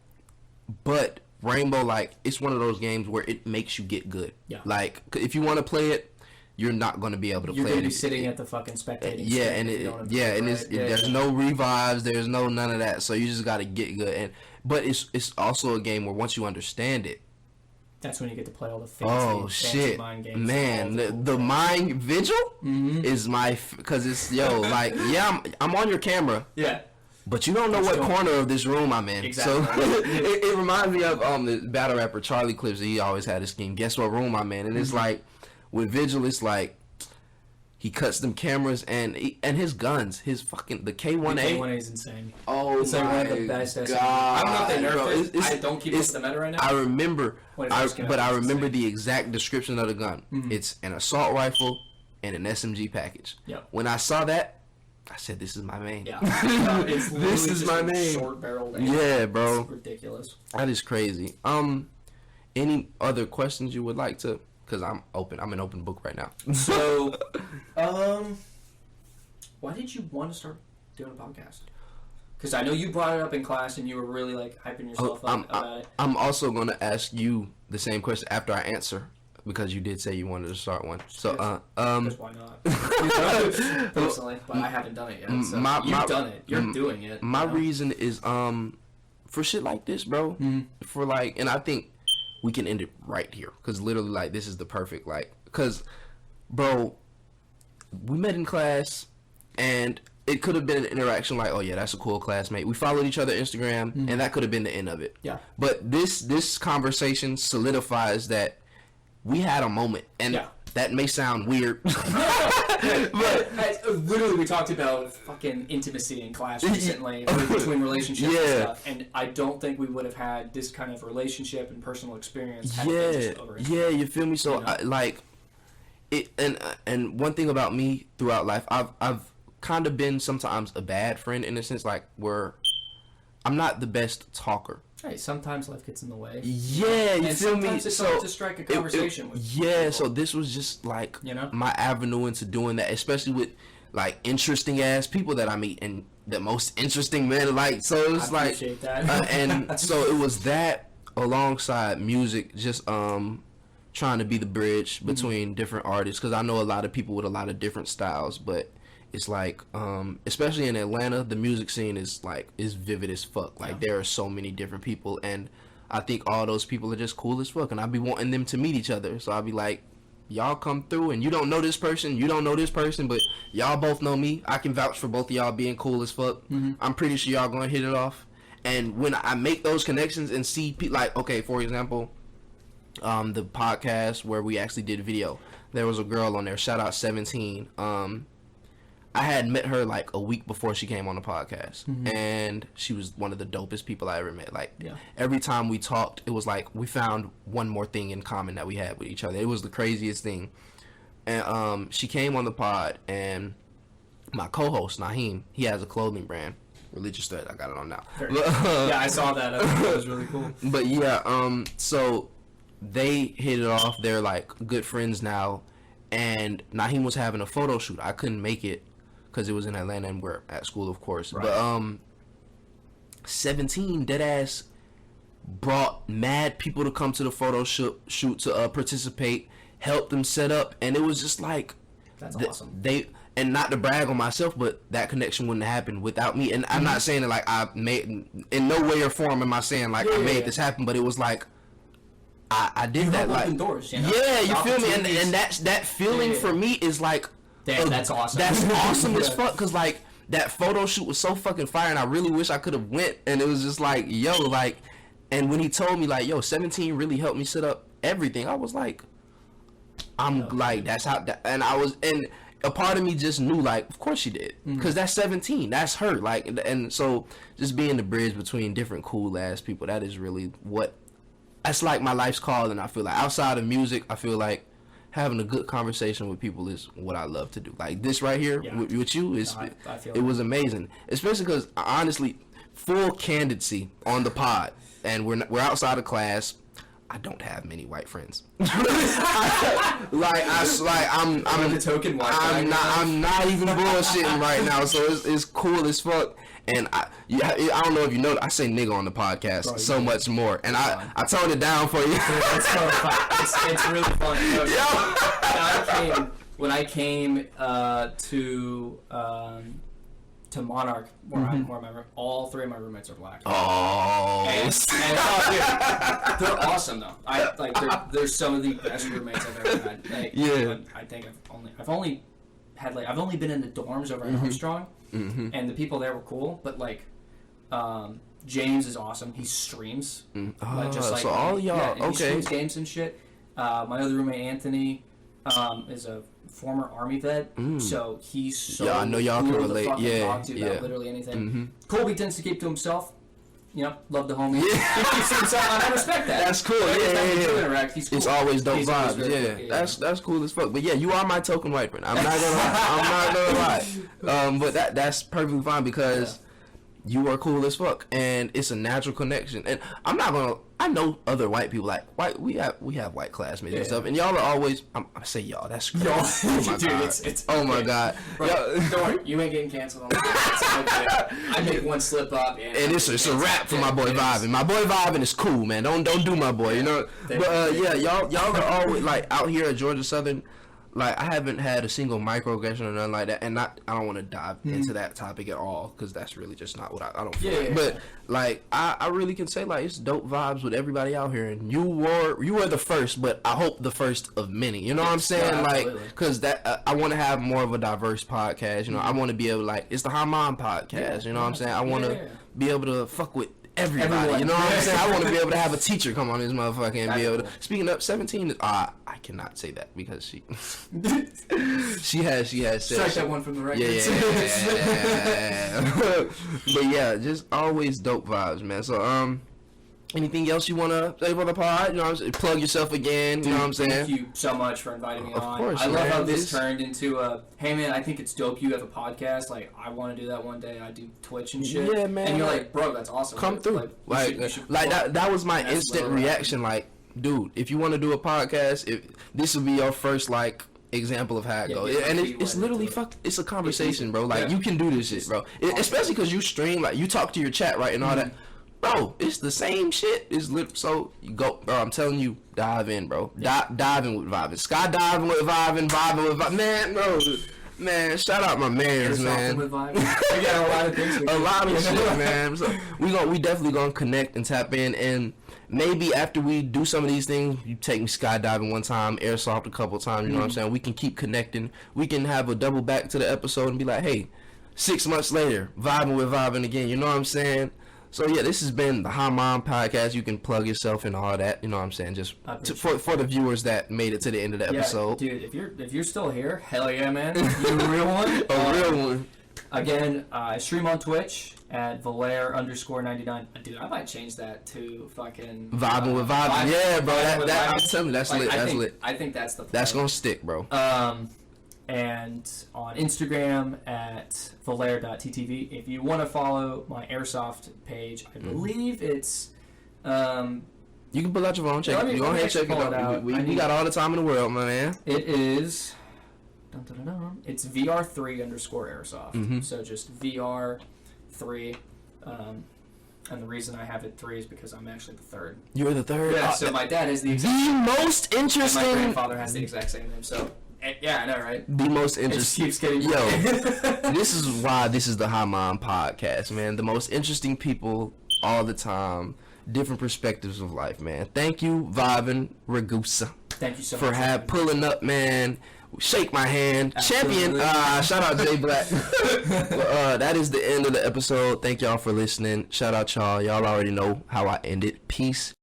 but Rainbow, like, it's one of those games where it makes you get good. Yeah. Like, if you want to play it, you're not going to be able to play it. You're going to be sitting at the fucking spectating. Yeah, and there's no revives, there's no none of that. So you just got to get good. But it's also a game where once you understand it. That's when you get to play all the fancy mind games. Man, the mind vigil is my, because it's, I'm on your camera. Yeah. But you don't know what corner of this room I'm in. Exactly. So it reminds me of the battle rapper Charlie Clips. He always had a scheme. Guess what room I'm in? And it's like, with Vigil, it's like, he cuts them cameras and his guns, his fucking, the K1A. The K1A is insane. Oh, it's like one of the best. God. I don't know if they nerfed it. I don't keep up with the meta right now. I remember, I remember the exact description of the gun. It's an assault rifle and an SMG package. Yep. When I saw that, I said, "This is my main." Yeah, it's this is my main. Short barreled. Yeah, bro. It's ridiculous. That is crazy. Any other questions you would like to? Because I'm an open book right now. So, why did you want to start doing a podcast? Because I know you brought it up in class and you were really like hyping yourself up about it. I'm also going to ask you the same question after I answer, because you did say you wanted to start one. So, because why not? Personally, but I haven't done it yet. So you've done it. You're doing it. My reason is for shit like this, bro. For like, and I think we can end it right here, because literally, like, this is the perfect, like, because, bro, we met in class, and it could have been an interaction like, oh yeah, that's a cool classmate. We followed each other on Instagram, and that could have been the end of it. Yeah. But this conversation solidifies that we had a moment, and that may sound weird. But literally, we talked about fucking intimacy in class recently, between relationships and stuff, and I don't think we would have had this kind of relationship and personal experience. You feel me? So, you know? And one thing about me throughout life, I've kind of been sometimes a bad friend in a sense, like where I'm not the best talker. Hey, sometimes life gets in the way. Yeah, you and feel me? Sometimes it's hard to strike a conversation with people. So this was just like you know, my avenue into doing that, especially with like interesting ass people that I meet and the most interesting men. Like, so it's I like, appreciate that. and so it was that alongside music, just trying to be the bridge between different artists, because I know a lot of people with a lot of different styles, but it's like especially in Atlanta, the music scene is vivid as fuck. Like there are so many different people, and I think all those people are just cool as fuck, and I be wanting them to meet each other. So I'll be like, y'all come through, and you don't know this person, you don't know this person, but y'all both know me. I can vouch for both of y'all being cool as fuck. I'm pretty sure y'all gonna hit it off. And when I make those connections and see like, okay, for example, the podcast where we actually did video, there was a girl on there, shout out 17. I had met her like a week before she came on the podcast, and she was one of the dopest people I ever met. Like every time we talked, it was like we found one more thing in common that we had with each other. It was the craziest thing. And she came on the pod, and my co-host Naheem, he has a clothing brand, Religious Thread. I got it on now. Yeah, I saw that. I thought that was really cool. But yeah, so they hit it off. They're like good friends now, and Naheem was having a photo shoot. I couldn't make it because it was in Atlanta and we're at school, of course. Right. But 17 deadass brought mad people to come to the photo shoot to participate, helped them set up, and it was just like that's awesome. They, and not to brag on myself, but that connection wouldn't happen without me. And I'm not saying that like I made, in no way or form am I saying like I made this happen, but it was like I did that, like doors, you know? You feel me, and that feeling for me is like that's awesome. That's awesome as fuck, because like that photo shoot was so fucking fire, and I really wish I could have went. And it was just like, yo, like, and when he told me like, yo, 17 really helped me set up everything, I was like, like, that's how and I was, and a part of me just knew like, of course she did, because that's 17, that's her, like, and so just being the bridge between different cool ass people, that is really what, that's like my life's call. And I feel like outside of music, I feel like having a good conversation with people is what I love to do. Like this right here with you, is it was amazing, especially because honestly, full candidacy on the pod, and we're outside of class. I don't have many white friends. I'm the token white. I'm not even bullshitting right now. So it's cool as fuck. And I don't know if you know, I say nigga on the podcast so much more, and I toned it down for you. It's so fun. It's really fun. When I came to Monarch, where all three of my roommates are black. Oh, and they're awesome though. They're some of the best roommates I've ever had. I think I've only been in the dorms over at Armstrong, and the people there were cool. But like, James is awesome. He streams, so all y'all, he streams games and shit. My other roommate Anthony is a former Army vet, so he's so I know y'all cool can relate. Talk to about literally anything. Colby tends to keep to himself. Love the homie. He keeps to himself, and I respect that. That's cool. Interact, he's cool. It's always dope vibes. That's cool as fuck. But yeah, you are my token white friend. I'm not gonna lie. But that's perfectly fine, because you are cool as fuck, and it's a natural connection. And I'm not gonna. I know other white people, like white. We have white classmates and stuff, and y'all are always. I say y'all. That's crazy. Oh my dude, god. It's oh my god. Bro, don't worry, you ain't getting canceled on that. I make one slip up, and it's a wrap for my boy Vibin. My boy Vibin is cool, man. Don't do my boy, you know. But y'all are always like out here at Georgia Southern. Like, I haven't had a single microaggression or nothing like that, and I don't want to dive into that topic at all, because that's really just not what I don't feel like. But like, I really can say like it's dope vibes with everybody out here, and you were the first, but I hope the first of many. You know what I'm saying? Like, because that I want to have more of a diverse podcast. You know, I want to be able to, like, it's the Haman podcast. You know what I'm saying? I want to be able to fuck with everybody, you know what I'm saying? I want to be able to have a teacher come on this motherfucker and be able to. Speaking of 17, I cannot say that because she has said. Strike that one from the record. Yeah. But yeah, just always dope vibes, man. So Anything else you want to say for the pod? You know what I'm saying? Plug yourself again. Dude, you know what I'm saying? Thank you so much for inviting me on. Of course, I love man. how this turned into a, hey man, I think it's dope you have a podcast. Like, I want to do that one day. I do Twitch and shit. Yeah, man. And you're like, bro, that's awesome. Come through. You should that was my instant reaction. Like, dude, if you want to do a podcast, this will be your first, like, example of how it goes. And it's literally it's a conversation, bro. Like, you can do this shit, bro. Especially because you stream, like, you talk to your chat, right, and all that. Bro, it's the same shit. So you go, bro. I'm telling you, dive in, bro. Dive in with Vibin. Skydiving with Vibin. Vibing with Vibin. Man, bro. Man, shout out my mans, man. With Vibin. We got a lot of things. A lot of shit, man. So we definitely gonna connect and tap in, and maybe after we do some of these things, you take me skydiving one time, airsoft a couple times. You know what I'm saying? We can keep connecting. We can have a double back to the episode and be like, hey, 6 months later, vibing with Vibin again. You know what I'm saying? So, yeah, this has been the Hi Mom podcast. You can plug yourself and all that. You know what I'm saying? Just for the viewers that made it to the end of the episode. Dude, if you're still here, hell yeah, man. You're a real one. A real one. Again, I stream on Twitch at Valair_99. Dude, I might change that to fucking... Vibing with Vibin. Yeah, bro. I'm telling you, that's lit. That's lit. I think that's the plan. That's going to stick, bro. And on Instagram at Valair.ttv. If you want to follow my Airsoft page, I believe it's... you can pull out your phone, check it. Go ahead and check it out. We got all the time in the world, my man. It is... It's VR3_Airsoft. So just VR3. And the reason I have it 3 is because I'm actually the third. You're the third? Yeah, so my dad is the exact same. The most interesting... And my grandfather has the exact same name, so... Yeah, I know, right? The most interesting... It just keeps getting... Yo, this is why this is the Hi Mom podcast, man. The most interesting people all the time. Different perspectives of life, man. Thank you, Vibin Ragusa. Thank you so much. For pulling up, man. Shake my hand. Absolutely. Champion. Shout out Jay Black. That is the end of the episode. Thank y'all for listening. Shout out y'all. Y'all already know how I end it. Peace.